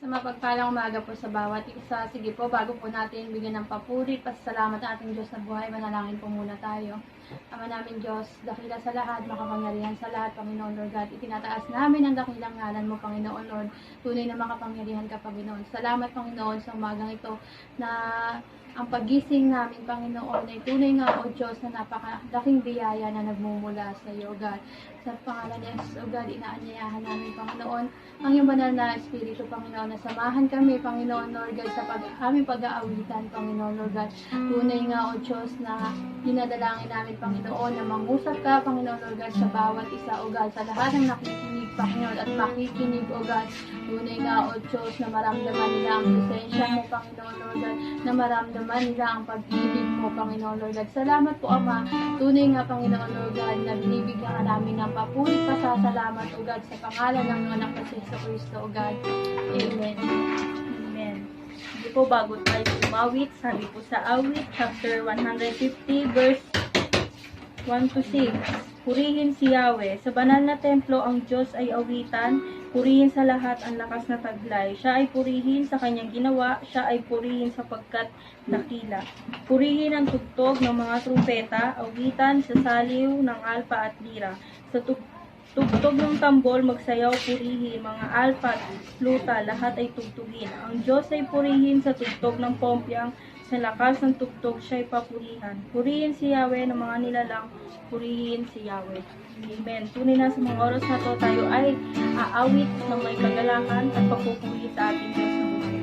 Sa mapagpalang umaga po sa bawat isa. Sige po, bago po natin bigyan ng papuri, pasasalamat ang ating Diyos na buhay, manalangin po muna tayo. Ama namin Diyos, dakila sa lahat, makapangyarihan sa lahat, Panginoon Lord God. Itinataas namin ang dakilang ngalan mo, Panginoon Lord. Tunay na makapangyarihan ka, Panginoon. Salamat, Panginoon, sa umagang ito na ang pagising namin, Panginoon, ay tunay nga, O Diyos, na napakalaking biyaya na nagmumula sa iyo, God. Sa pangalan ni Jesus, O God, inaanyayahan namin, Panginoon, ang iyong banal na Espiritu, Panginoon, na samahan kami, Panginoon, Lord God, sa aming pag-aawitan, Panginoon, Lord God. Tunay nga, O Diyos, na dinadalangin namin, Panginoon, na mangusap ka, Panginoon, Lord God, sa bawat isa, O God, sa lahat ng nakikinig, Panginoon, at makikinig, O God. Tunay nga, O Diyos, na maramdaman nila ang presensya mo, Panginoon, Lord God, na maramdaman nila ang pag-ibig mo, Panginoon, Lord God. Salamat po, Ama. Tunay nga, Panginoon, Lord God, na binibigyan ka namin ng papuri, pasasalamat, O God, sa pangalan ng anak na si Jesucristo, O God. Amen. Amen. Hindi po, bago tayo umawit, sabi po sa awit, chapter 150, verse 1 to 6. Purihin si Yahweh. Sa banal na templo, ang Diyos ay awitan. Purihin sa lahat ang lakas na taglay. Siya ay purihin sa kanyang ginawa. Siya ay purihin sapagkat dakila. Purihin ang tugtog ng mga trumpeta, awitan sa saliw ng alpa at lira. Sa tugtog ng tambol, magsayaw, purihin, mga alpa at luta, lahat ay tugtugin. Ang Diyos ay purihin sa tugtog ng pompyang, sa lakas ng tugtog siya'y papurihan. Purihin si Yahweh ng mga nilalang, purihin si Yahweh. Amen. Tunay na sa mga oras na to, tayo ay aawit ng may kagalakan at pagpupuri sa ating Diyos na buhay.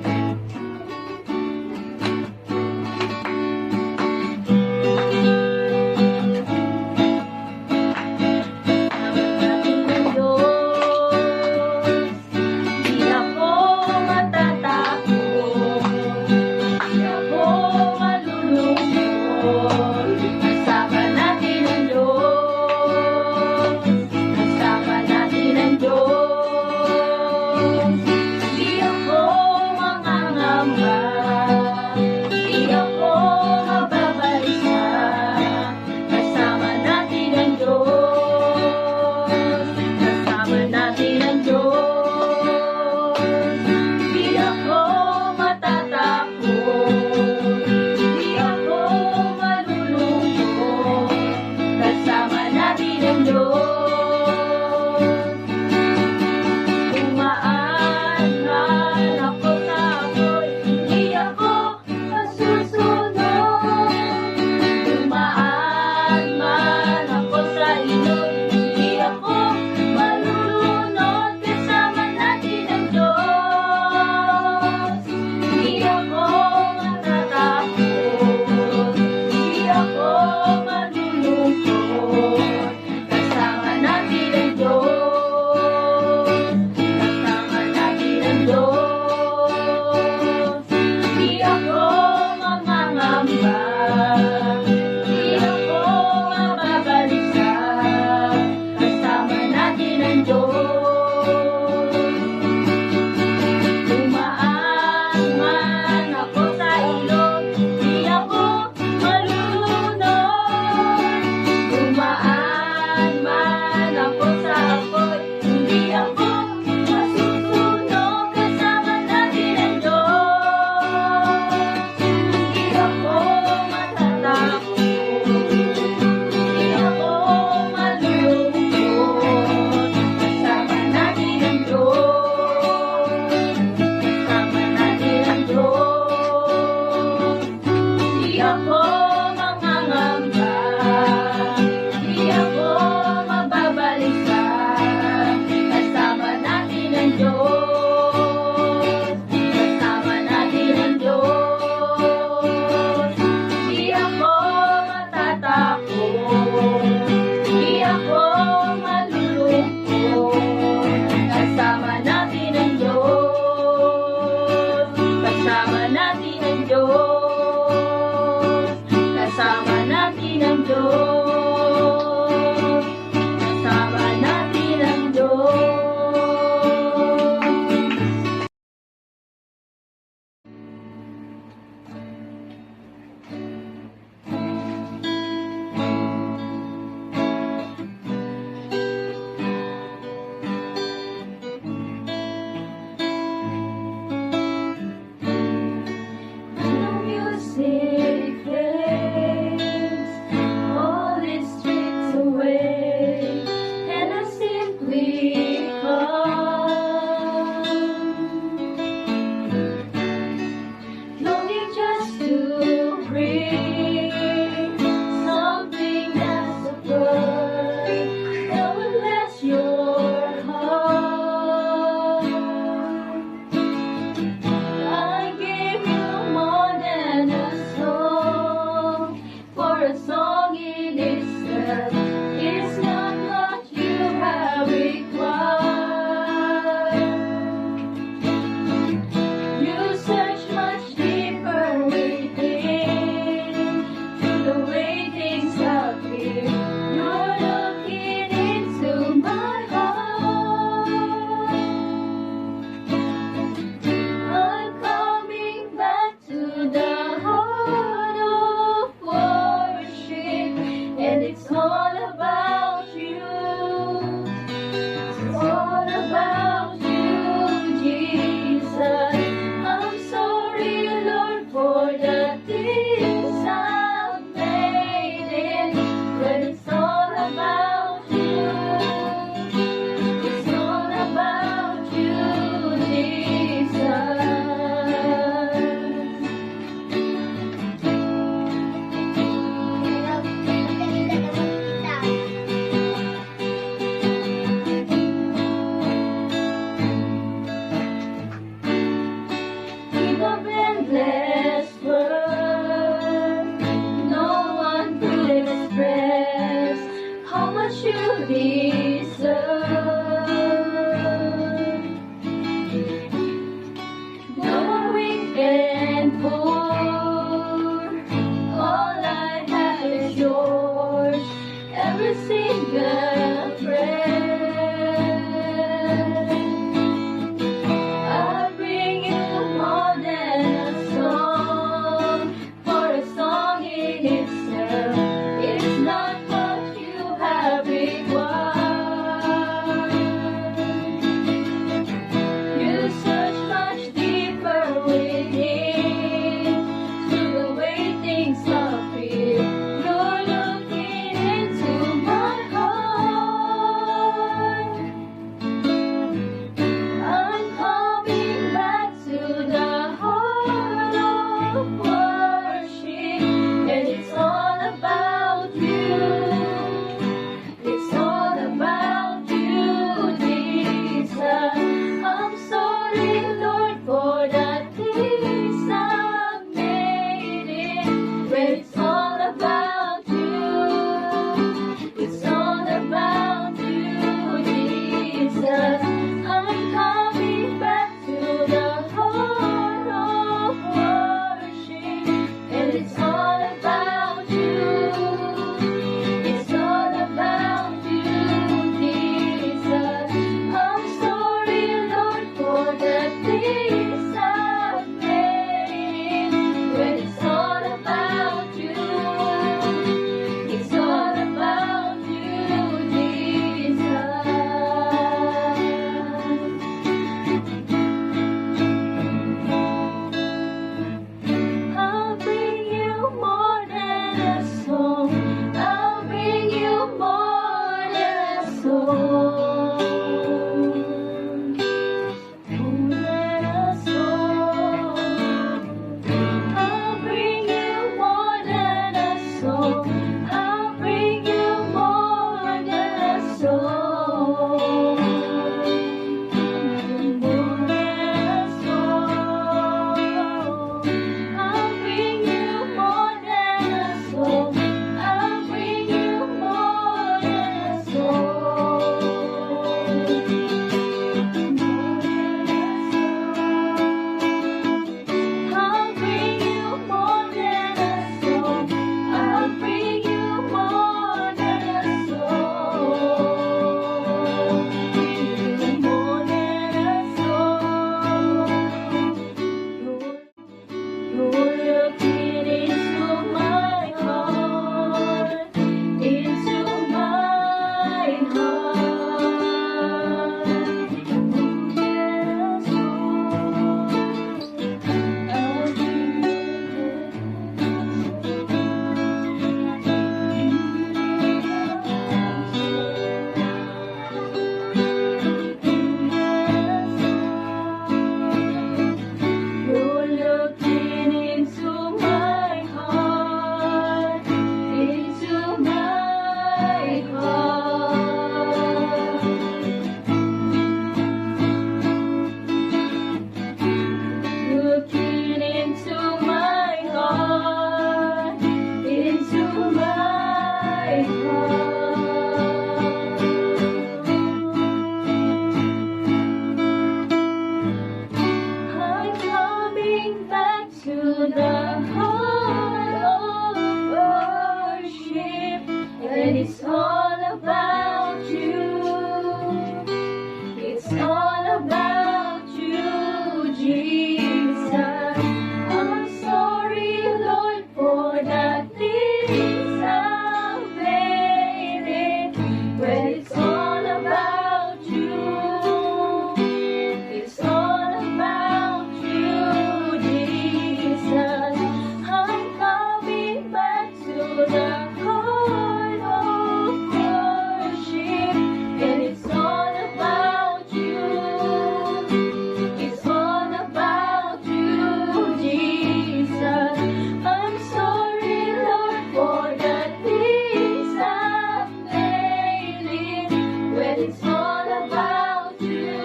things I've made when it's all about you. It's all about you, Jesus. I'll bring you more than a song. I'll bring you more than a song. More than a song. I'll bring you more than a song. I'll bring you more than a song. More than a song. I'll bring you more than a song. I'll bring you more than a song. I'll bring you more than a song. I'll bring you more than a song. More than a song. You're looking into my heart, into my heart. Yes, I'll You're looking into my heart, into my heart. Looking into my heart, into my heart. I'm coming back to the heart of worship, and it's all about you. It's all about you, Jesus. I'm sorry, Lord, for the things I've made, when it's all about you. It's all about you, Jesus. I'm coming back to the heart of worship, and it's all about you. It's all about you, Jesus. I'm sorry, Lord, for the things I've made, when it's all about you.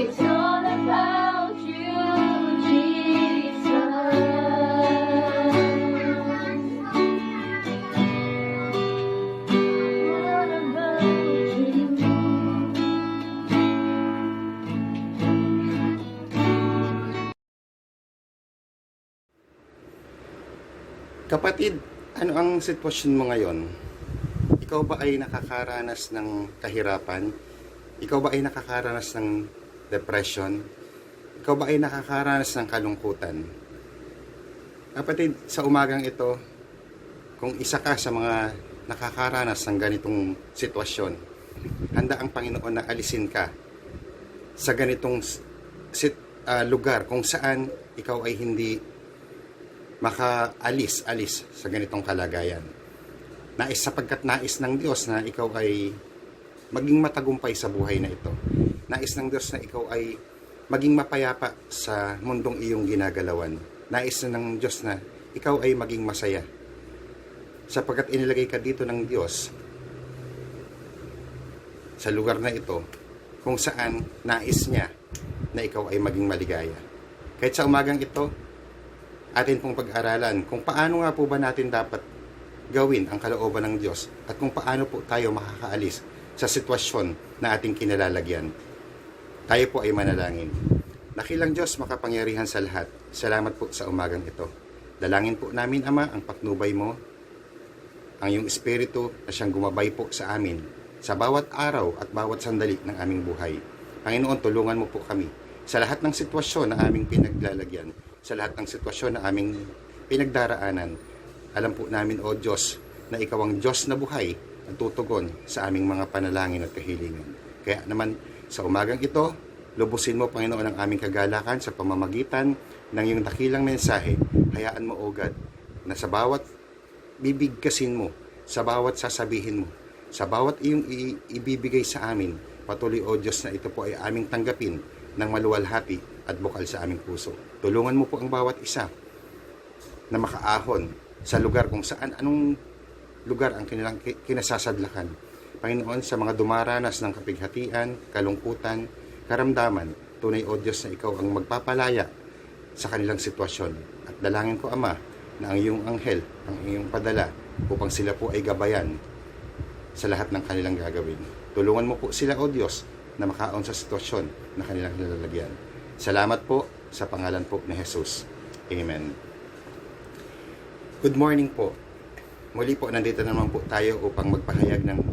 It's all about you, Jesus. What about you? Kapatid, ano ang sitwasyon mo ngayon? Ikaw ba ay nakakaranas ng kahirapan? Ikaw ba ay nakakaranas ng depression? Ikaw ba ay nakakaranas ng kalungkutan? Kapatid, sa umagang ito, kung isa ka sa mga nakakaranas ng ganitong sitwasyon, handa ang Panginoon na alisin ka sa ganitong lugar kung saan ikaw ay hindi makaalis sa ganitong kalagayan. Sapagkat nais ng Diyos na ikaw ay maging matagumpay sa buhay na ito. Nais ng Diyos na ikaw ay maging mapayapa sa mundong iyong ginagalawan. Nais ng Diyos na ikaw ay maging masaya. Sapagkat inilagay ka dito ng Diyos sa lugar na ito kung saan nais niya na ikaw ay maging maligaya. Kahit sa umagang ito, atin pong pag-aralan kung paano nga po ba natin dapat gawin ang kalooban ng Diyos at kung paano po tayo makakaalis sa sitwasyon na ating kinalalagyan. Tayo po ay manalangin. Dakilang Diyos, makapangyarihan sa lahat, salamat po sa umagang ito. Dalangin po namin, Ama, ang patnubay mo, ang iyong Espiritu na siyang gumabay po sa amin sa bawat araw at bawat sandali ng aming buhay. Panginoon, tulungan mo po kami sa lahat ng sitwasyon na aming pinaglalagyan, sa lahat ng sitwasyon na aming pinagdaraanan. Alam po namin, O Diyos, na Ikaw ang Diyos na buhay ang tutugon sa aming mga panalangin at kahilingan. Kaya naman, sa umagang ito, lubusin mo, Panginoon, ang aming kagalakan sa pamamagitan ng iyong dakilang mensahe. Hayaan mo, O God, na sa bawat bibigkasin mo, sa bawat sasabihin mo, sa bawat iyong ibibigay sa amin, patuloy, O Diyos, na ito po ay aming tanggapin ng maluwalhati at bukal sa aming puso. Tulungan mo po ang bawat isa na makaahon sa lugar kung saan, anong lugar ang kanilang kinasasadlakan. Panginoon, sa mga dumaranas ng kapighatian, kalungkutan, karamdaman, tunay, O Diyos, na Ikaw ang magpapalaya sa kanilang sitwasyon. At dalangin ko, Ama, na ang iyong anghel, ang iyong padala, upang sila po ay gabayan sa lahat ng kanilang gagawin. Tulungan mo po sila, O Diyos, na makaon sa sitwasyon na kanilang nilalagyan. Salamat po sa pangalan po ni Jesus. Amen. Good morning po. Muli po, nandito naman po tayo upang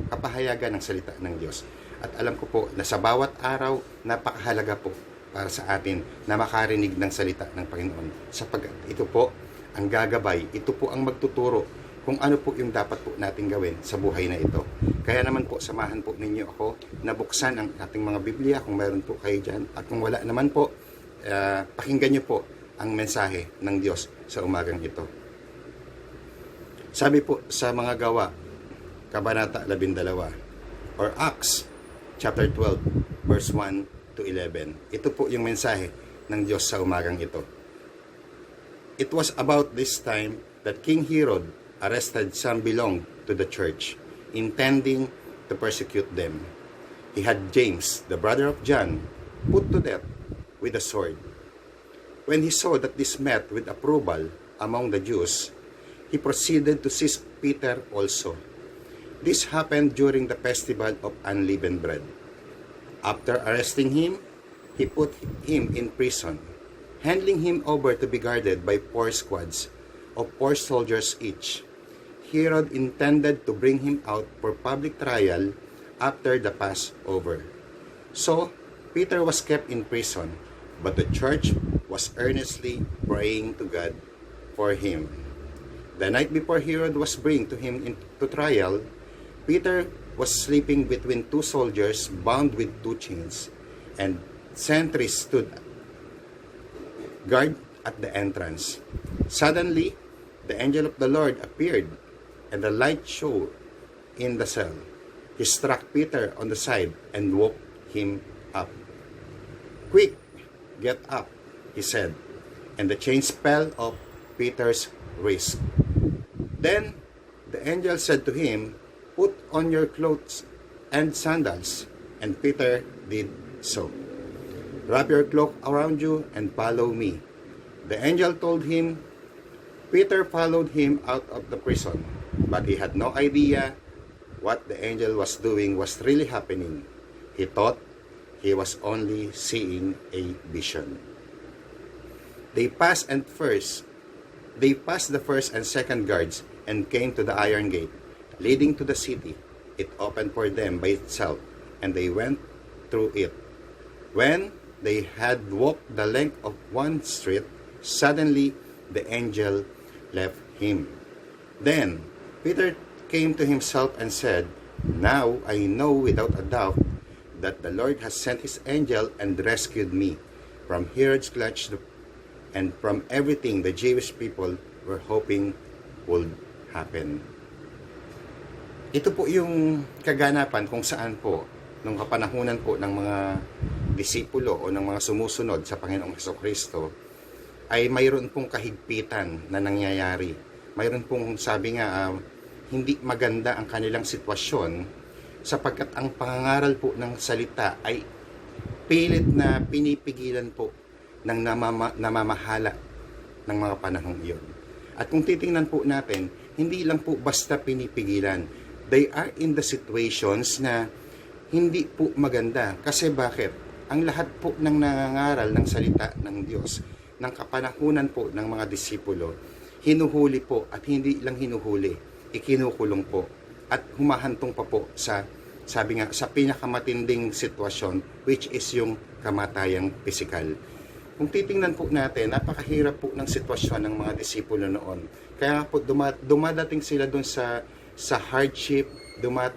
kapahayagan ng salita ng Diyos. At alam ko po na sa bawat araw, napakahalaga po para sa atin na makarinig ng salita ng Panginoon. Sapagkat ito po ang gagabay, ito po ang magtuturo kung ano po yung dapat po natin gawin sa buhay na ito. Kaya naman po, samahan po ninyo ako na buksan ang ating mga Biblia kung mayroon po kayo dyan. At kung wala naman po, pakinggan nyo po ang mensahe ng Diyos sa umagang ito. Sabi po sa mga gawa, Kabanata 12, or Acts chapter 12, verse 1 to 11. Ito po yung mensahe ng Diyos sa umagang ito. It was about this time that King Herod arrested some belonged to the church, intending to persecute them. He had James, the brother of John, put to death with a sword. When he saw that this met with approval among the Jews, he proceeded to seize Peter also. This happened during the festival of unleavened bread. After arresting him, he put him in prison, handing him over to be guarded by 4 squads of 4 soldiers each. Herod intended to bring him out for public trial after the Passover. So, Peter was kept in prison, but the church was earnestly praying to God for him. The night before Herod was bring to him into trial, Peter was sleeping between 2 soldiers bound with 2 chains, and sentries stood guard at the entrance. Suddenly, the angel of the Lord appeared, and the light shone in the cell. He struck Peter on the side and woke him up. "Quick, get up," he said, and the chains fell off Peter's wrist. Then the angel said to him, "Put on your clothes and sandals," and Peter did so. "Wrap your cloak around you and follow me." The angel told him. Peter followed him out of the prison, but he had no idea what the angel was doing was really happening. He thought he was only seeing a vision. They passed the first and second guards and came to the iron gate leading to the city. It opened for them by itself, and they went through it. When they had walked the length of one street, suddenly the angel left him. Then Peter came to himself and said, "Now I know without a doubt that the Lord has sent his angel and rescued me from Herod's clutch and from everything the Jewish people were hoping would happen." Ito po yung kaganapan kung saan po nung kapanahunan po ng mga disipulo o ng mga sumusunod sa Panginoong Hesukristo ay mayroon pong kahigpitan na nangyayari. Mayroon pong sabi nga hindi maganda ang kanilang sitwasyon sapagkat ang pangangaral po ng salita ay pilit na pinipigilan po ng namamahala ng mga panahong iyon. At kung titingnan po natin, hindi lang po basta pinipigilan. They are in the situations na hindi po maganda. Kasi bakit? Ang lahat po ng nangangaral ng salita ng Diyos, ng kapanahunan po ng mga disipulo, hinuhuli po at hindi lang hinuhuli, ikinukulong po at humahantong pa po sa sabi nga, sa pinakamatinding sitwasyon, which is yung kamatayang pisikal. Kung titingnan po natin, napakahirap po ng sitwasyon ng mga disipulo noon. Kaya nga po, dumadating sila doon sa hardship,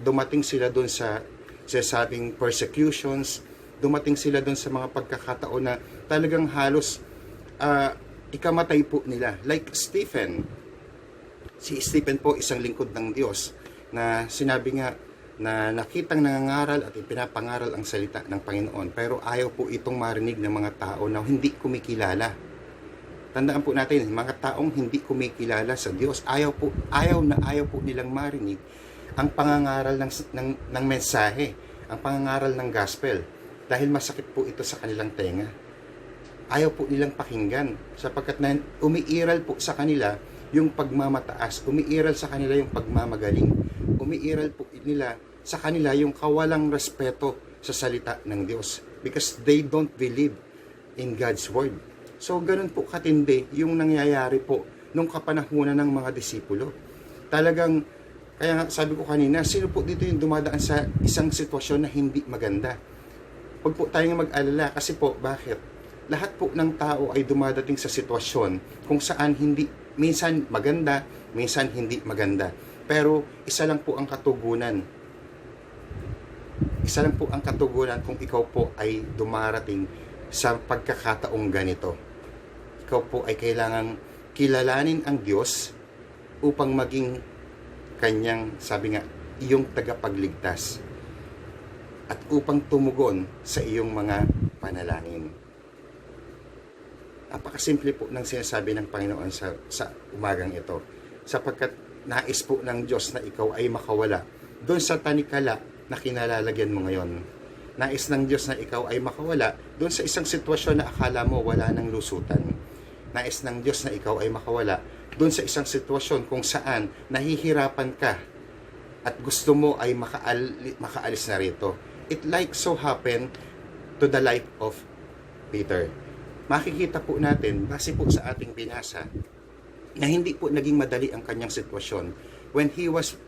dumating sila doon sa sabing persecutions, dumating sila doon sa mga pagkakataon na talagang halos ikamatay po nila. Like Stephen. Si Stephen po, isang lingkod ng Diyos, na sinabi nga, na nakitang nangangaral at ipinapangaral ang salita ng Panginoon, pero ayaw po itong marinig ng mga tao na hindi kumikilala. Tandaan po natin, mga taong hindi kumikilala sa Diyos, ayaw po nilang marinig ang pangangaral ng mensahe, ang pangangaral ng gospel, dahil masakit po ito sa kanilang tenga. Ayaw po nilang pakinggan, sapagkat umiiral po sa kanila yung pagmamataas, umiiral sa kanila yung pagmamagaling, umiiral po nila sa kanila yung kawalang respeto sa salita ng Diyos, because they don't believe in God's word. So ganun po katindi yung nangyayari po nung kapanahunan ng mga disipulo. Talagang, kaya nga sabi ko kanina, sino po dito yung dumadaan sa isang sitwasyon na hindi maganda? Huwag po tayong mag-alala, kasi po, bakit? Lahat po ng tao ay dumadating sa sitwasyon kung saan minsan maganda, minsan hindi maganda. Pero isa lang po ang katugunan. Isa lang po ang katugunan kung ikaw po ay dumarating sa pagkakataong ganito. Ikaw po ay kailangang kilalanin ang Diyos upang maging kanyang, sabi nga, iyong tagapagligtas, at upang tumugon sa iyong mga panalangin. Napakasimple po ng sinasabi ng Panginoon sa umagang ito, sapagkat nais po ng Diyos na ikaw ay makawala doon sa tanikala na kinalalagyan mo ngayon. Nais ng Diyos na ikaw ay makawala doon sa isang sitwasyon na akala mo wala ng lusutan. Nais ng Diyos na ikaw ay makawala doon sa isang sitwasyon kung saan nahihirapan ka at gusto mo ay makaalis na rito. It like so happened to the life of Peter. Makikita po natin, base po sa ating binasa, na hindi po naging madali ang kanyang sitwasyon when he was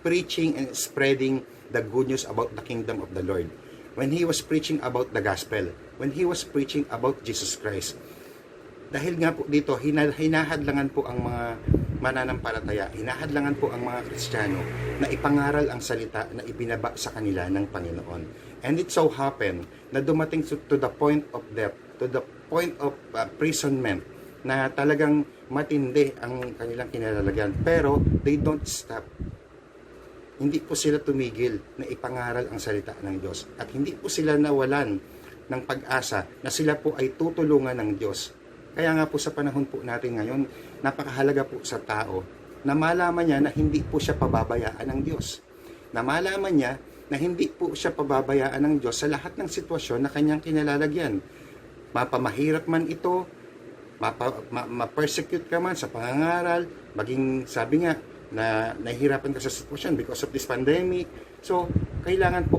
preaching and spreading the good news about the kingdom of the Lord. When he was preaching about the gospel. When he was preaching about Jesus Christ. Dahil nga po dito, hinahadlangan po ang mga mananampalataya, hinahadlangan po ang mga Kristiyano na ipangaral ang salita na ibinaba sa kanila ng Panginoon. And it so happened na dumating to the point of death, to the point of imprisonment, na talagang matindi ang kanilang kinalalagyan. Pero they don't stop. Hindi po sila tumigil na ipangaral ang salita ng Diyos. At hindi po sila nawalan ng pag-asa na sila po ay tutulungan ng Diyos. Kaya nga po sa panahon po natin ngayon, napakahalaga po sa tao na malaman niya na hindi po siya pababayaan ng Diyos. Na malaman niya na hindi po siya pababayaan ng Diyos sa lahat ng sitwasyon na kanyang kinalalagyan. Mapamahirap man ito, ma-persecute ka man sa pangangaral, maging sabi nga, na nahihirapan ka sa sitwasyon because of this pandemic. So, kailangan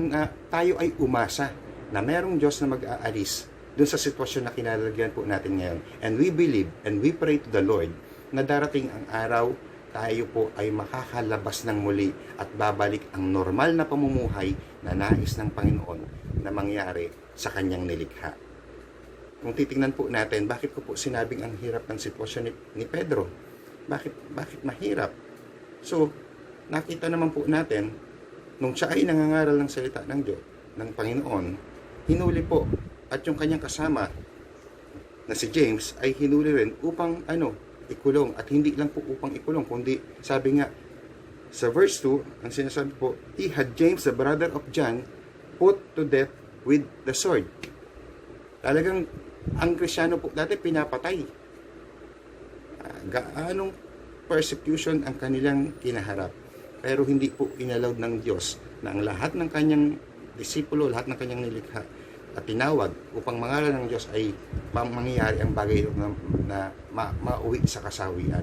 na tayo ay umasa na merong Diyos na mag-aalis dun sa sitwasyon na kinalalagyan po natin ngayon. And we believe and we pray to the Lord na darating ang araw, tayo po ay makakalabas ng muli at babalik ang normal na pamumuhay na nais ng Panginoon na mangyari sa kanyang nilikha. Kung titingnan po natin, bakit ko po sinabing ang hirap ng sitwasyon ni Pedro? Bakit mahirap? So, nakita naman po natin, nung siya ay nangangaral ng salita ng Diyos, ng Panginoon, hinuli po, at yung kanyang kasama, na si James, ay hinuli rin upang, ikulong. At hindi lang po upang ikulong, kundi, sabi nga, sa verse 2, ang sinasabi po, he had James, the brother of John, put to death with the sword. Talagang, ang Kristiyano po dati pinapatay. Gaanong persecution ang kanilang kinaharap. Pero hindi po inallowed ng Diyos na ang lahat ng kanyang disipulo, lahat ng kanyang nilikha at tinawag upang mangaral ng Diyos ay mangyayari ang bagay na mauwi sa kasawian.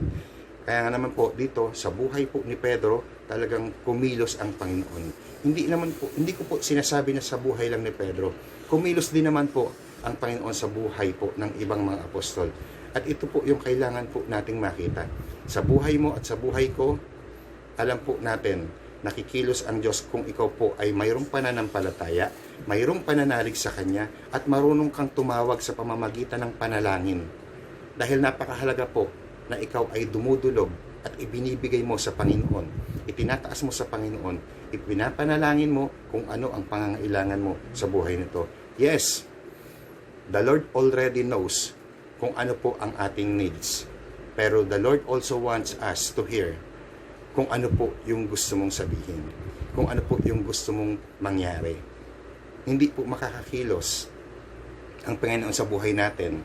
Kaya nga naman po dito sa buhay po ni Pedro, talagang kumilos ang Panginoon. Hindi ko po sinasabi na sa buhay lang ni Pedro. Kumilos din naman po ang Panginoon sa buhay po ng ibang mga apostol. At ito po yung kailangan po nating makita. Sa buhay mo at sa buhay ko, alam po natin nakikilos ang Diyos kung ikaw po ay mayroong pananampalataya, mayroong pananalig sa Kanya, at marunong kang tumawag sa pamamagitan ng panalangin. Dahil napakahalaga po na ikaw ay dumudulog at ibinibigay mo sa Panginoon. Itinataas mo sa Panginoon, ipinapanalangin mo kung ano ang pangangailangan mo sa buhay nito. Yes, the Lord already knows kung ano po ang ating needs. Pero the Lord also wants us to hear kung ano po yung gusto mong sabihin, kung ano po yung gusto mong mangyari. Hindi po makakakilos ang Panginoon sa buhay natin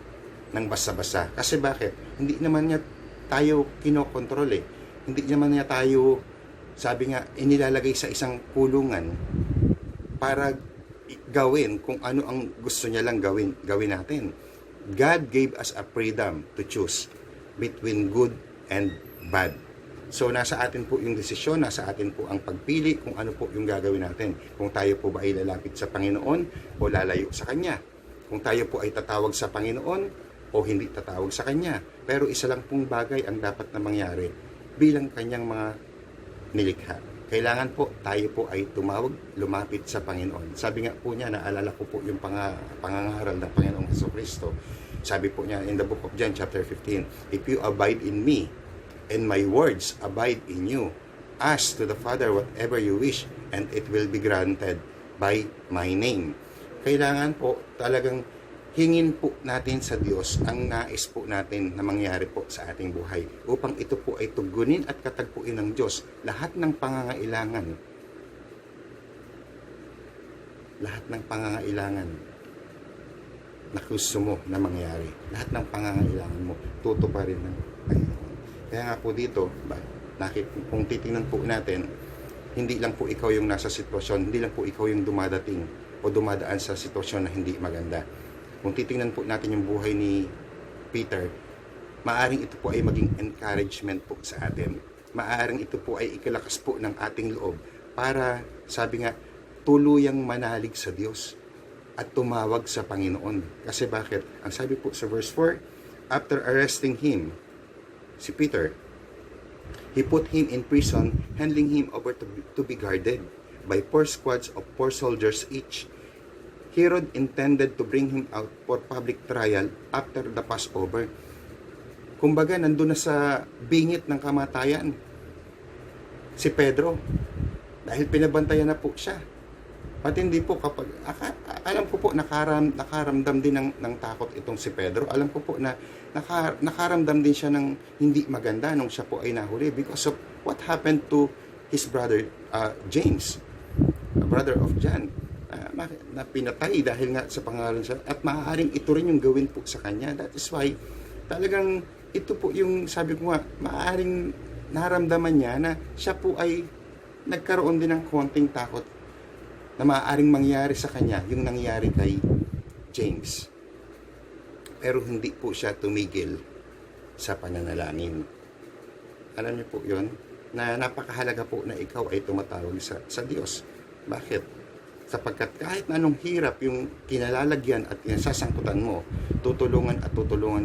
ng basta-basta. Kasi bakit? Hindi naman niya tayo kinokontrol eh. Hindi naman niya tayo, sabi nga, inilalagay sa isang kulungan para gawin kung ano ang gusto niya lang gawin natin. God gave us a freedom to choose between good and bad. So, nasa atin po yung desisyon, nasa atin po ang pagpili kung ano po yung gagawin natin. Kung tayo po ba ay lalapit sa Panginoon o lalayo sa Kanya. Kung tayo po ay tatawag sa Panginoon o hindi tatawag sa Kanya. Pero isa lang pong bagay ang dapat na mangyari bilang Kanyang mga nilikha. Kailangan po tayo po ay tumawag, lumapit sa Panginoon. Sabi nga po niya, naalala ko po yung pangangaral ng Panginoong Jesucristo. Sabi po niya in the book of John chapter 15, if you abide in me, and my words abide in you, ask to the Father whatever you wish, and it will be granted by my name. Kailangan po talagang hingin po natin sa Diyos ang nais po natin na mangyari po sa ating buhay upang ito po ay tugunin at katagpuin ng Diyos lahat ng pangangailangan. Lahat ng pangangailangan na gusto mo na mangyari. Lahat ng pangangailangan mo, tutuparin ng Panginoon. Kaya nga po dito, kung titingnan po natin, hindi lang po ikaw yung nasa sitwasyon, hindi lang po ikaw yung dumadating o dumadaan sa sitwasyon na hindi maganda. Kung titingnan po natin yung buhay ni Peter, maaring ito po ay maging encouragement po sa atin. Maaring ito po ay ikalakas po ng ating loob para, sabi nga, tuluyang manalig sa Diyos at tumawag sa Panginoon. Kasi bakit? Ang sabi po sa verse 4, after arresting him, si Peter, he put him in prison, handing him over to be guarded by 4 squads of 4 soldiers each. Herod intended to bring him out for public trial after the Passover. Kumbaga, nandun na sa bingit ng kamatayan si Pedro dahil pinabantayan na po siya. Pati hindi po kapag, alam ko po nakaramdam din ng takot itong si Pedro. Alam ko po na nakaramdam din siya ng hindi maganda nung siya po ay nahuli because of what happened to his brother James, brother of John, na pinatay dahil nga sa pangalan siya. At maaaring ito rin yung gawin po sa kanya. That is why talagang ito po yung sabi ko nga, maaaring naramdaman niya na siya po ay nagkaroon din ng konting takot na maaaring mangyari sa kanya yung nangyari kay James. Pero hindi po siya tumigil sa pananalangin. Alam niyo po yun, na napakahalaga po na ikaw ay tumatawag sa Diyos. Bakit? Sapagkat kahit na anong hirap yung kinalalagyan at kinasasangkutan mo, tutulungan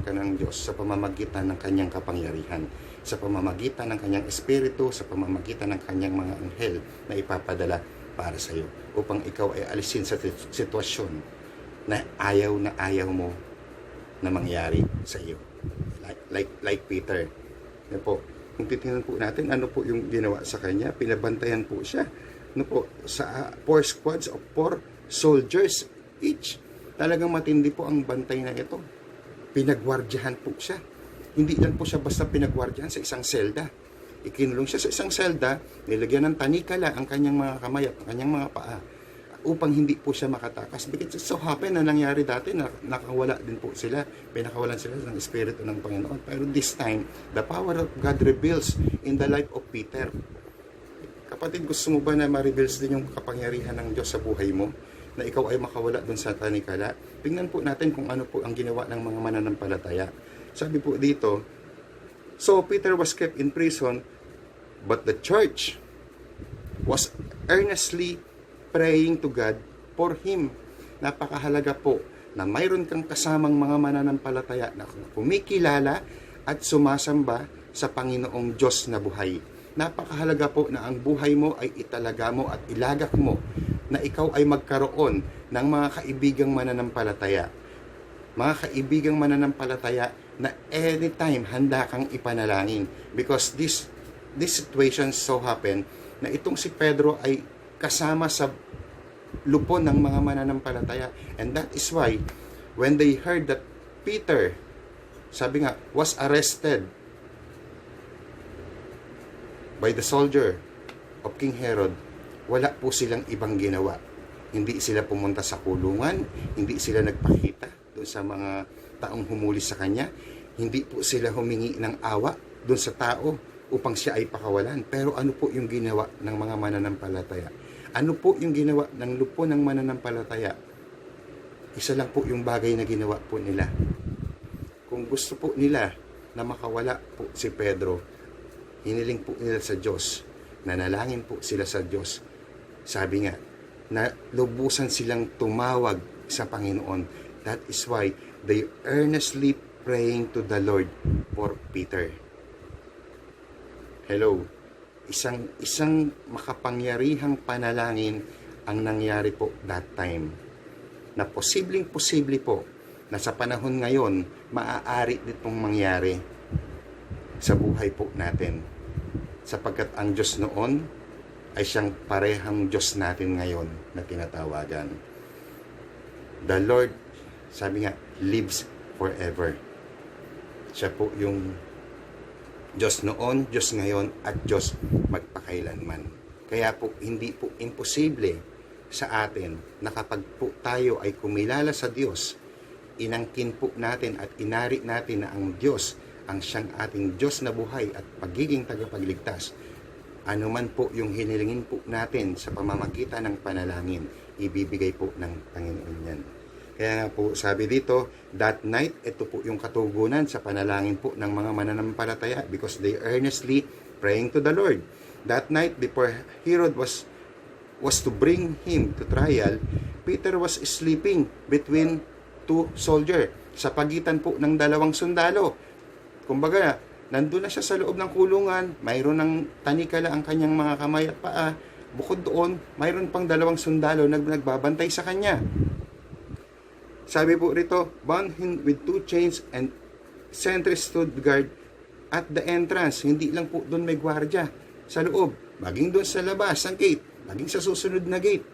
ka ng Diyos sa pamamagitan ng kanyang kapangyarihan, sa pamamagitan ng kanyang espiritu, sa pamamagitan ng kanyang mga anghel na ipapadala para sa iyo upang ikaw ay alisin sa sitwasyon na ayaw mo na mangyari sa iyo. Like Peter. Yan po. Kung titingnan po natin, ano po yung ginawa sa kanya? Pinabantayan po siya. Ano po? Sa 4 squads of 4 soldiers each. Talagang matindi po ang bantay na ito. Pinagwardyahan po siya. Hindi lang po siya basta pinagwardyahan sa isang selda. Ikinulong siya sa isang selda, nilagyan ng tanikala ang kanyang mga kamay at ang kanyang mga paa upang hindi po siya makatakas. Because it so happen na nangyari dati na nakawala din po sila, pinakawalan sila ng Espiritu ng Panginoon. Pero this time, the power of God reveals in the life of Peter. Kapatid, gusto mo ba na ma-reveals din yung kapangyarihan ng Diyos sa buhay mo? Na ikaw ay makawala dun sa tanikala? Tingnan po natin kung ano po ang ginawa ng mga mananampalataya. Sabi po dito, so Peter was kept in prison, but the church was earnestly praying to God for him. Napakahalaga po na mayroon kang kasamang mga mananampalataya na kumikilala at sumasamba sa Panginoong Diyos na buhay. napakahalaga po na ang buhay mo ay italaga mo at ilagak mo na ikaw ay magkaroon ng mga kaibigang mananampalataya. Mga kaibigang mananampalataya na anytime handa kang ipanalangin. Because this situation so happen na itong si Pedro ay kasama sa lupon ng mga mananampalataya. And that is why, when they heard that Peter, sabi nga, was arrested by the soldier of King Herod, wala po silang ibang ginawa. Hindi sila pumunta sa kulungan, hindi sila nagpakita doon sa mga taong humuli sa kanya, hindi po sila humingi ng awa doon sa tao upang siya ay pakawalan. Pero ano po yung ginawa ng mga mananampalataya? Ano po yung ginawa ng lupon ng mananampalataya? Isa lang po yung bagay na ginawa po nila. Kung gusto po nila na makawala po si Pedro, hiniling po nila sa Diyos, nanalangin po sila sa Diyos. Sabi nga, na lubusan silang tumawag sa Panginoon. That is why they earnestly praying to the Lord for Peter. Hello. Isang makapangyarihang panalangin ang nangyari po that time. Na posible po na sa panahon ngayon, maaari ditong mangyari sa buhay po natin. Sapagkat ang Diyos noon ay siyang parehang Diyos natin ngayon na tinatawagan. The Lord, sabi nga, lives forever. Siya po yung Diyos noon, Diyos ngayon, at Diyos magpakailanman. Kaya po, hindi po imposible sa atin na kapag po tayo ay kumilala sa Diyos, inangkin po natin at inari natin na ang Diyos ang siyang ating Diyos na buhay at pagiging tagapagligtas. Ano man po yung hinilingin po natin sa pamamagitan ng panalangin, ibibigay po ng Panginoon yan. Kaya nga po sabi dito, that night, ito po yung katugunan sa panalangin po ng mga mananampalataya because they earnestly praying to the Lord. That night, before Herod was to bring him to trial, Peter was sleeping between two soldiers sa pagitan po ng dalawang sundalo. Kumbaga, nandun na siya sa loob ng kulungan, mayroon ng tanikala ang kanyang mga kamay at paa. Bukod doon, mayroon pang dalawang sundalo na nagbabantay sa kanya. Sabi po rito, bound him with 2 chains and sentries stood guard at the entrance. Hindi lang po doon may gwardiya sa loob, maging doon sa labas ng gate, maging sa susunod na gate.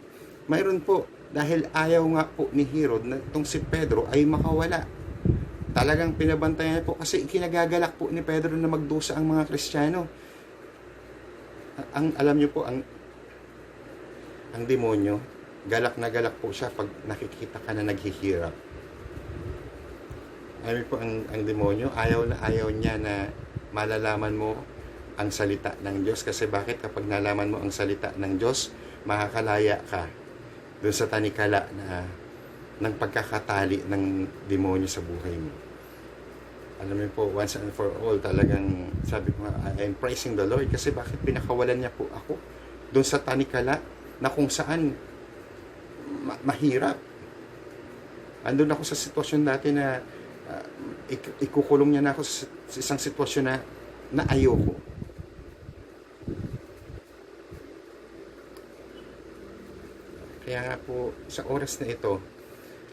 Mayroon po, dahil ayaw nga po ni Herod na itong si Pedro ay makawala. Talagang pinabantayan po kasi kinagagalak po ni Pedro na magdusa ang mga Kristiyano. Alam niyo po, ang demonyo, galak na galak po siya pag nakikita ka na naghihirap. Alam po, ang demonyo, ayaw niya na malalaman mo ang salita ng Diyos. Kasi bakit? Kapag nalaman mo ang salita ng Diyos, makakalaya ka doon sa tanikala na ng pagkakatali ng demonyo sa buhay mo. Alam mo po, once and for all, talagang sabi ko nga, I'm praising the Lord kasi bakit pinakawalan niya po ako doon sa tanikala na kung saan mahirap. Andun ako sa sitwasyon dati na ikukulong niya na ako sa isang sitwasyon na ayoko. Kaya nga po, sa oras na ito,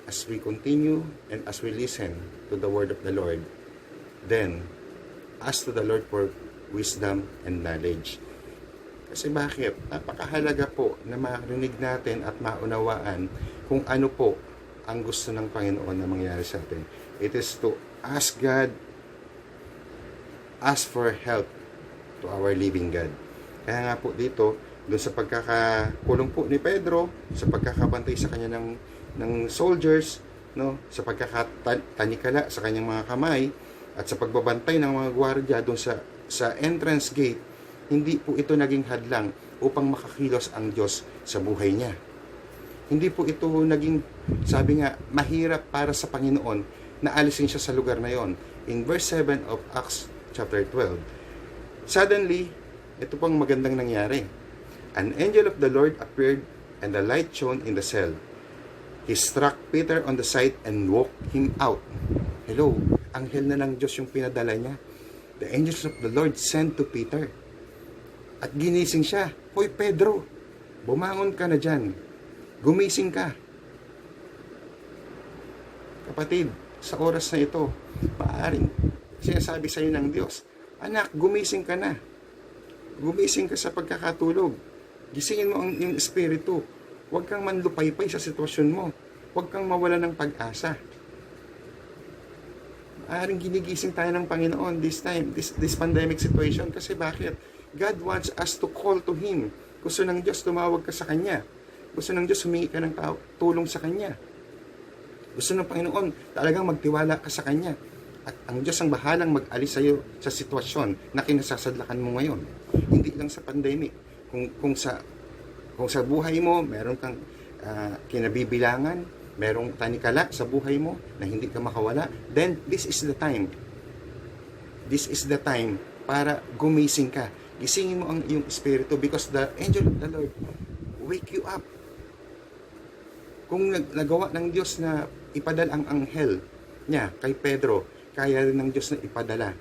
as we continue and as we listen to the word of the Lord, then, ask to the Lord for wisdom and knowledge. Kasi bakit? Napakahalaga po na marinig natin at maunawaan kung ano po ang gusto ng Panginoon na mangyari sa atin. It is to ask God, ask for help to our living God. Kaya nga po dito, doon sa pagkakakulong po ni Pedro, sa pagkakabantay sa kanya ng soldiers, no, sa pagkakatanikala sa kanyang mga kamay, at sa pagbabantay ng mga gwardiya doon sa entrance gate, hindi po ito naging hadlang upang makakilos ang Diyos sa buhay niya. Hindi po ito naging, sabi nga, mahirap para sa Panginoon na alisin siya sa lugar na yon. In verse 7 of Acts chapter 12, suddenly, ito pang magandang nangyari. An angel of the Lord appeared and the light shone in the cell. He struck Peter on the side and walked him out. Hello, anghel na ng Diyos yung pinadala niya. The angels of the Lord sent to Peter. At ginising siya. Hoy Pedro, bumangon ka na dyan. Gumising ka. Kapatid, sa oras na ito, maaaring sinasabi sa iyo ng Diyos, anak, gumising ka na. Gumising ka sa pagkakatulog. Gisingin mo ang iyong espiritu. Huwag kang manlupaypay sa sitwasyon mo. Huwag kang mawala ng pag-asa. Maaaring ginigising tayo ng Panginoon this time, this pandemic situation. Kasi bakit? God wants us to call to Him. Gusto ng Diyos tumawag ka sa Kanya. Gusto ng Diyos humingi ka ng tulong sa Kanya. Gusto ng Panginoon talagang magtiwala ka sa Kanya. At ang Diyos ang bahalang mag-alis sa iyo sa sitwasyon na kinasasadlakan mo ngayon. Hindi lang sa pandemic. Kung sa buhay mo, meron kang kinabibilangan, merong tanikala sa buhay mo na hindi ka makawala, then this is the time. This is the time para gumising ka. Gisingin mo ang iyong espiritu because the angel of the Lord wake you up. Kung nagawa ng Diyos na ipadala ang anghel niya kay Pedro, kaya rin ng Diyos na ipadala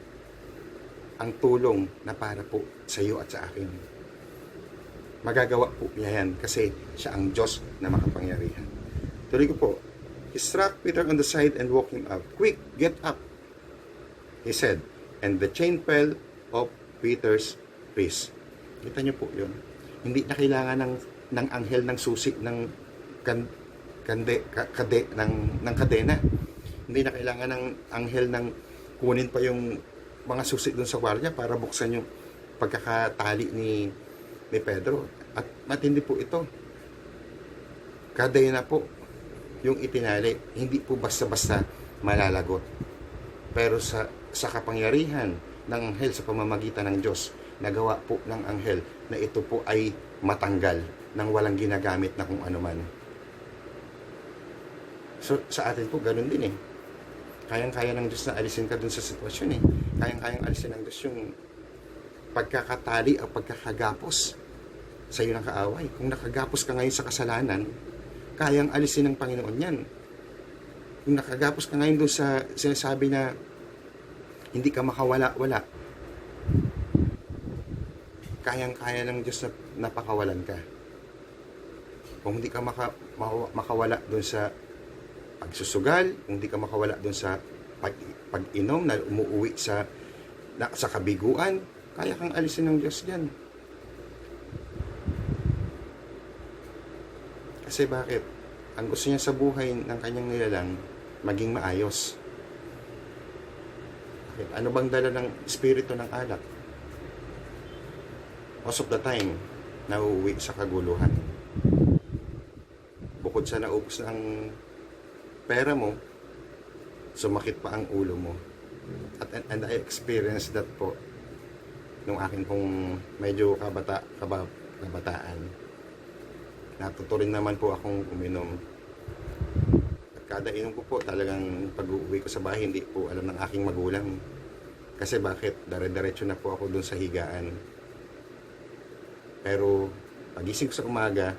ang tulong na para po sa iyo at sa akin. Magagawa po niya yan kasi siya ang Diyos na makapangyarihan. Tuloy ko po, he struck Peter on the side and woke him up. Quick, get up, he said. And the chain fell off Peter's wrist. Kita niyo po yun. Hindi na kailangan ng anghel ng susi ng kadena. Hindi na kailangan ng anghel ng kunin pa yung mga susi doon sa gwardiya para buksan yung pagkakatali ni Pedro. At matindi po ito. Kadena po yung itinali. Hindi po basta-basta malalagot. Pero sa kapangyarihan ng anghel sa pamamagitan ng Diyos, nagawa po ng anghel na ito po ay matanggal nang walang ginagamit na kung anuman. So, sa atin po, ganun din eh. Kayang-kaya ng Diyos na alisin ka dun sa sitwasyon eh. Kayang-kayang alisin ng Diyos yung pagkakatali o pagkakagapos sa iyo ng kaaway. Kung nakagapos ka ngayon sa kasalanan, kayang alisin ng Panginoon yan. Kung nakagapos ka ngayon dun sa sinasabi na hindi ka makawala-wala, kayang-kaya ng Diyos na napakawalan ka. Kung hindi ka makawala dun sa pagsusugal, kung hindi ka makawala dun sa pag-inom na umuuwi sa kabiguan, kaya kang alisin ng Diyos dyan. Kasi bakit? Ang gusto niya sa buhay ng kanyang nilalang, maging maayos. Bakit? Ano bang dala ng espiritu ng alak? Most of the time, nauuwi sa kaguluhan. Bukod sa naubos ng pera mo, sumakit pa ang ulo mo. And I experienced that po nung akin pong medyo kabataan. Natuto rin naman po akong uminom. At kada inom ko po, talagang pag-uwi ko sa bahay, hindi po alam ng aking magulang. Kasi bakit? Dire-diretso na po ako dun sa higaan. Pero pagising ko sa umaga,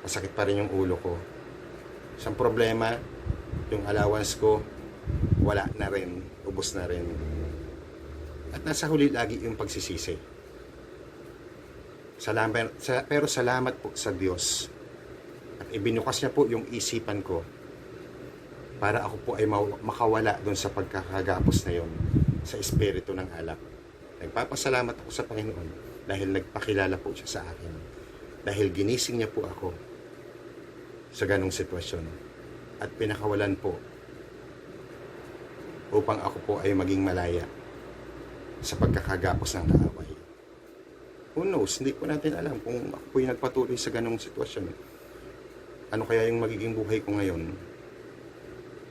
masakit pa rin yung ulo ko. Isang problema, yung allowance ko, wala na rin, ubos na rin. At nasa huli lagi yung pagsisisi. Pero salamat po sa Diyos. At ibinukas niya po yung isipan ko para ako po ay makawala doon sa pagkakagapos na yon sa espiritu ng alak. Nagpapasalamat ako sa Panginoon dahil nagpakilala po siya sa akin. Dahil ginising niya po ako sa ganong sitwasyon. At pinakawalan po upang ako po ay maging malaya sa pagkakagapos ng kaaway. Who knows? Hindi po natin alam kung ako po yung nagpatuloy sa ganong sitwasyon. Ano kaya yung magiging buhay ko ngayon?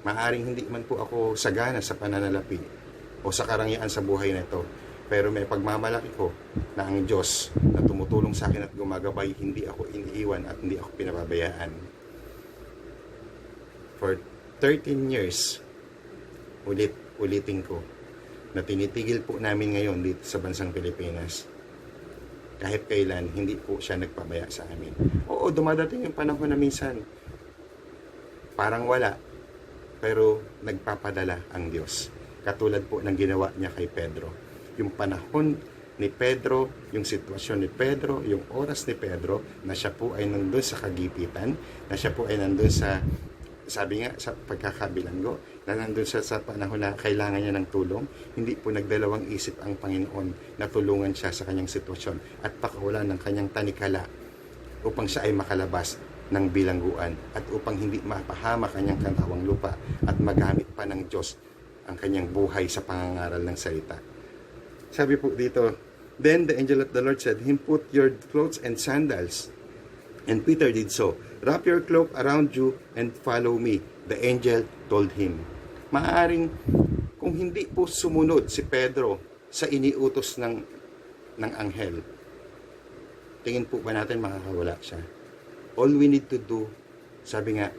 Maaring hindi man po ako sagana sa pananalapi o sa karangyaan sa buhay na ito. Pero may pagmamalaki ko na ang Diyos na tumutulong sa akin at gumagabay, hindi ako iniiwan at hindi ako pinababayaan. For 13 years, ulitin ko, na tinitigil po namin ngayon dito sa bansang Pilipinas. Kahit kailan, hindi po siya nagpabaya sa amin. Oo, dumadating yung panahon na minsan, parang wala, pero nagpapadala ang Diyos. Katulad po ng ginawa niya kay Pedro. Yung panahon ni Pedro, yung sitwasyon ni Pedro, yung oras ni Pedro, na siya po ay nandun sa kagipitan, na siya po ay nandun sa, sabi nga, sa pagkakabilanggo, na nandun siya sa panahon na kailangan niya ng tulong. Hindi po nagdalawang isip ang Panginoon na tulungan siya sa kanyang sitwasyon at pakawalan ng kanyang tanikala upang siya ay makalabas ng bilangguan at upang hindi mapahama kanyang katawang lupa at magamit pa ng Diyos ang kanyang buhay sa pangangaral ng salita. Sabi po dito, then the angel of the Lord said, him, put your clothes and sandals. And Peter did so. Wrap your cloak around you and follow me. The angel told him. Maaaring kung hindi po sumunod si Pedro sa iniutos ng anghel, tingin po ba natin makakawala siya? All we need to do, sabi nga,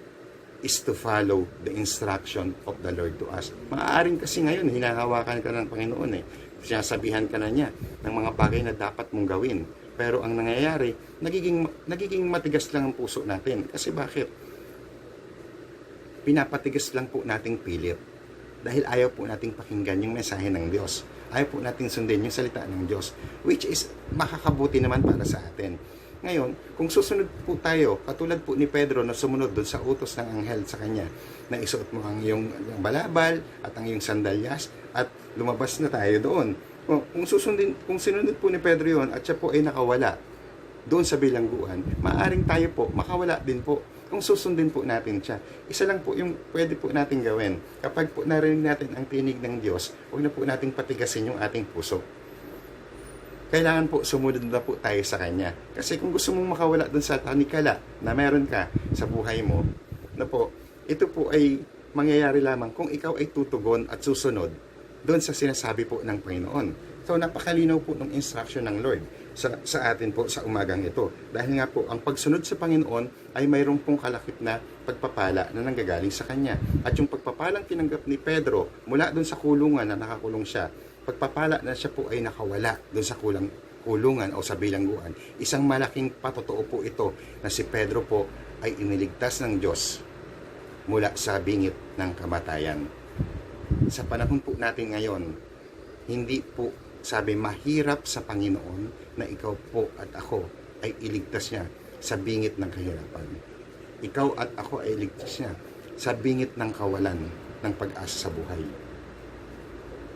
is to follow the instruction of the Lord to us. Maaaring kasi ngayon, hinahawakan ka ng Panginoon sinasabihan ka na niya ng mga bagay na dapat mong gawin. Pero ang nangyayari, nagiging matigas lang ang puso natin. Kasi bakit? Pinapatigas lang po nating pilit. Dahil ayaw po nating pakinggan yung mensahe ng Diyos. Ayaw po nating sundin yung salita ng Diyos. Which is makakabuti naman para sa atin. Ngayon, kung susunod po tayo, katulad po ni Pedro na sumunod doon sa utos ng anghel sa kanya, na isuot mo ang iyong balabal at ang iyong sandalyas at lumabas na tayo doon. Kung sinunod po ni Pedro yun at siya po ay nakawala doon sa bilangguan, maaring tayo po makawala din po kung susundin po natin siya. Isa lang po yung pwede po natin gawin. Kapag po narinig natin ang tinig ng Diyos, huwag na po nating patigasin yung ating puso. Kailangan po sumunod na po tayo sa Kanya. Kasi kung gusto mong makawala dun sa tanikala na meron ka sa buhay mo, na po, ito po ay mangyayari lamang kung ikaw ay tutugon at susunod doon sa sinasabi po ng Panginoon. So, napakalinaw po ng instruction ng Lord sa atin po sa umagang ito. Dahil nga po, ang pagsunod sa Panginoon ay mayroong pong kalakip na pagpapala na nanggagaling sa Kanya. At yung pagpapalang tinanggap ni Pedro mula doon sa kulungan na nakakulong siya, pagpapala na siya po ay nakawala doon sa kulungan o sa bilangguan. Isang malaking patotoo po ito na si Pedro po ay iniligtas ng Diyos mula sa bingit ng kamatayan. Sa panahon po natin ngayon, hindi po sabi mahirap sa Panginoon na ikaw po at ako ay iligtas niya sa bingit ng kahirapan. Ikaw at ako ay iligtas niya sa bingit ng kawalan ng pag-asa sa buhay.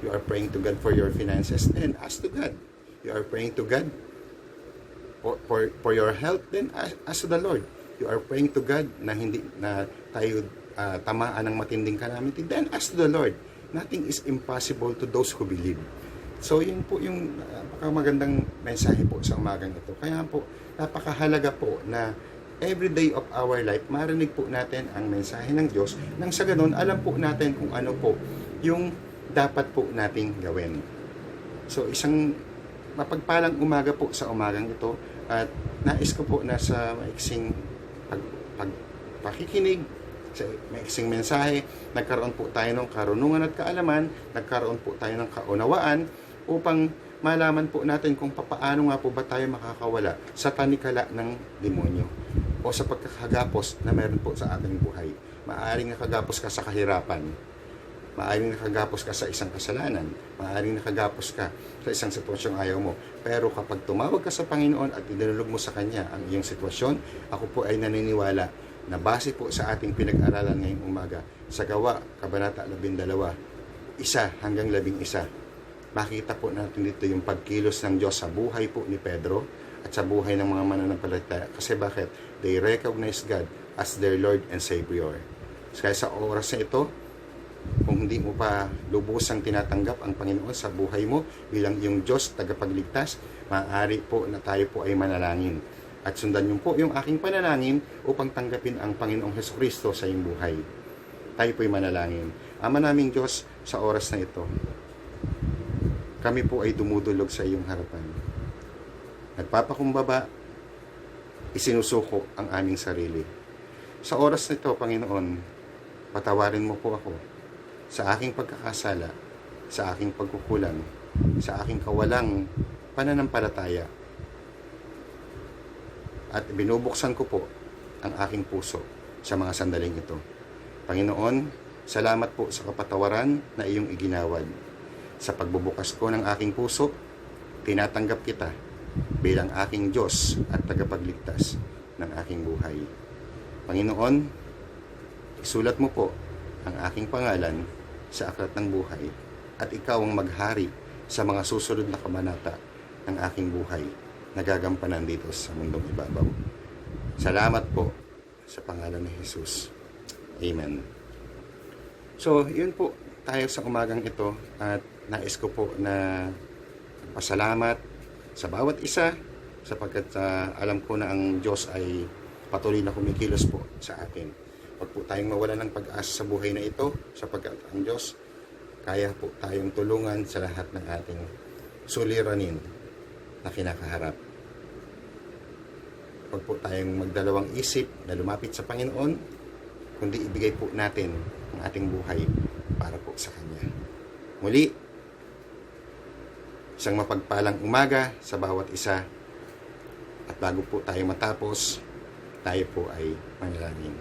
You are praying to God for your finances, then ask to God. You are praying to God for your health, then ask to the Lord. You are praying to God na hindi na tayo tamaan ng matinding calamity, then ask to the Lord. Nothing is impossible to those who believe. So, yun po yung napaka-magandang mensahe po sa umagang ito. Kaya po, napakahalaga po na every day of our life, marinig po natin ang mensahe ng Diyos. Nang sa ganun, alam po natin kung ano po yung dapat po nating gawin. So, isang mapagpalang umaga po sa umagang ito at nais ko po na sa maiksing pakikinig, sa maiksing mensahe, nagkaroon po tayo ng karunungan at kaalaman, nagkaroon po tayo ng kaunawaan upang malaman po natin kung papaano nga po ba tayo makakawala sa tanikala ng demonyo o sa pagkakagapos na meron po sa ating buhay. Maaaring nakagapos ka sa kahirapan, maaaring nakagapos ka sa isang kasalanan, maaaring nakagapos ka sa isang sitwasyong ayaw mo. Pero kapag tumawag ka sa Panginoon at idinulog mo sa Kanya ang iyong sitwasyon, ako po ay naniniwala na base po sa ating pinag-aralan ngayong umaga sa Gawa, Kabanata 12, 1 hanggang 11. Makita po natin dito yung pagkilos ng Diyos sa buhay po ni Pedro at sa buhay ng mga mananampalataya. Kasi bakit? They recognize God as their Lord and Savior. Kaya sa oras na ito, kung hindi mo pa lubusang tinatanggap ang Panginoon sa buhay mo bilang iyong Diyos, tagapagligtas, maaari po na tayo po ay manalangin. At sundan niyo po yung aking panalangin upang tanggapin ang Panginoong Hesukristo sa iyong buhay. Tayo po ay manalangin. Ama naming Diyos, sa oras na ito, kami po ay dumudulog sa iyong harapan. Nagpapakumbaba, isinusuko ang aming sarili. Sa oras na ito, Panginoon, patawarin mo po ako sa aking pagkakasala, sa aking pagkukulang, sa aking kawalang pananampalataya. At binubuksan ko po ang aking puso sa mga sandaling ito. Panginoon, salamat po sa kapatawaran na iyong iginawad. Sa pagbubukas ko ng aking puso, tinatanggap kita bilang aking Diyos at tagapagligtas ng aking buhay. Panginoon, isulat mo po ang aking pangalan sa aklat ng buhay at ikaw ang maghari sa mga susunod na kabanata ng aking buhay na gagampanan dito sa mundong ibabaw. Salamat po sa pangalan ni Jesus. Amen. So, yun po tayo sa umagang ito at nais ko po na pasalamat sa bawat isa sapagkat alam ko na ang Diyos ay patuloy na kumikilos po sa atin. Huwag po tayong mawalan ng pag-asa sa buhay na ito sapagkat ang Diyos kaya po tayong tulungan sa lahat ng ating suliranin na kinakaharap. Huwag po tayong magdalawang isip na lumapit sa Panginoon, kundi ibigay po natin ang ating buhay para po sa Kanya. Muli, isang mapagpalang umaga sa bawat isa at bago po tayo matapos, tayo po ay manalangin.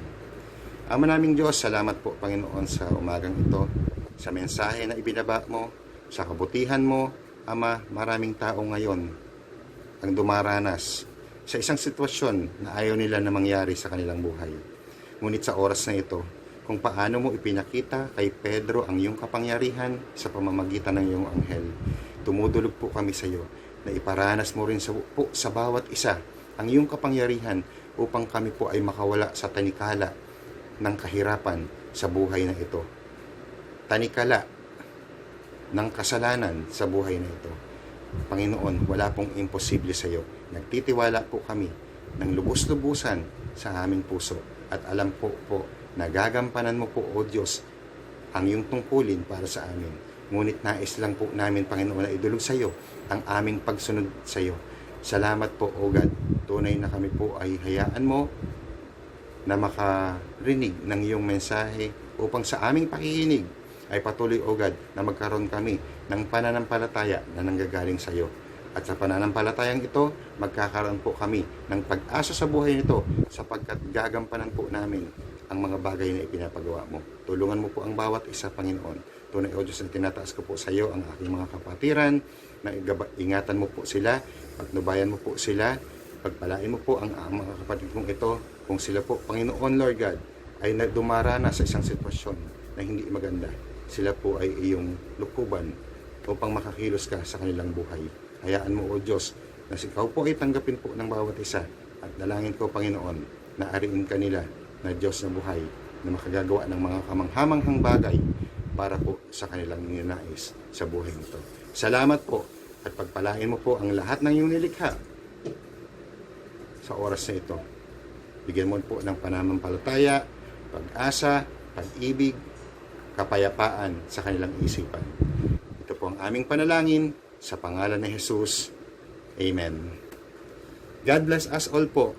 Ama naming Diyos, salamat po Panginoon sa umagang ito, sa mensahe na ibinaba mo, sa kabutihan mo. Ama, maraming tao ngayon ang dumaranas sa isang sitwasyon na ayaw nila na mangyari sa kanilang buhay. Ngunit sa oras na ito, kung paano mo ipinakita kay Pedro ang iyong kapangyarihan sa pamamagitan ng iyong anghel, tumudulog po kami sa iyo na iparanas mo rin sa bawat isa ang iyong kapangyarihan upang kami po ay makawala sa tanikala ng kahirapan sa buhay na ito. Tanikala ng kasalanan sa buhay na ito. Panginoon, wala pong imposible sa iyo. Nagtitiwala po kami ng lubos-lubusan sa aming puso at alam po na gagampanan mo po, O Diyos, ang iyong tungkulin para sa amin. Ngunit nais lang po namin, Panginoon, na idulog sa iyo ang aming pagsunod sa iyo. Salamat po, O God. Tunay na kami po ay hayaan mo na makarinig ng iyong mensahe upang sa aming pakikinig ay patuloy, O God, na magkaroon kami ng pananampalataya na nanggagaling sa iyo. At sa pananampalatayang ito, magkakaroon po kami ng pag-asa sa buhay nito sapagkat gagampanan po namin ang mga bagay na ipinapagawa mo. Tulungan mo po ang bawat isa, Panginoon. Tunay, O Diyos, na tinataas ko po sa iyo ang aking mga kapatiran, na ingatan mo po sila, pagnubayan mo po sila, pagpalain mo po ang mga kapatid kong ito, kung sila po, Panginoon, Lord God, ay dumarana sa isang sitwasyon na hindi maganda. Sila po ay iyong lukuban upang makakilos ka sa kanilang buhay. Hayaan mo, O Diyos, na ikaw po ay tanggapin po ng bawat isa at dalangin ko, Panginoon, na ariin kanila na Diyos na buhay na makagagawa ng mga kamanghamanghang bagay para po sa kanilang ninanais sa buhay nito. Salamat po at pagpalain mo po ang lahat ng iyong nilikha sa oras na ito. Bigyan mo po ng pananampalataya, pag-asa, pag-ibig, kapayapaan sa kanilang isipan. Ito po ang aming panalangin sa pangalan ni Jesus. Amen. God bless us all po.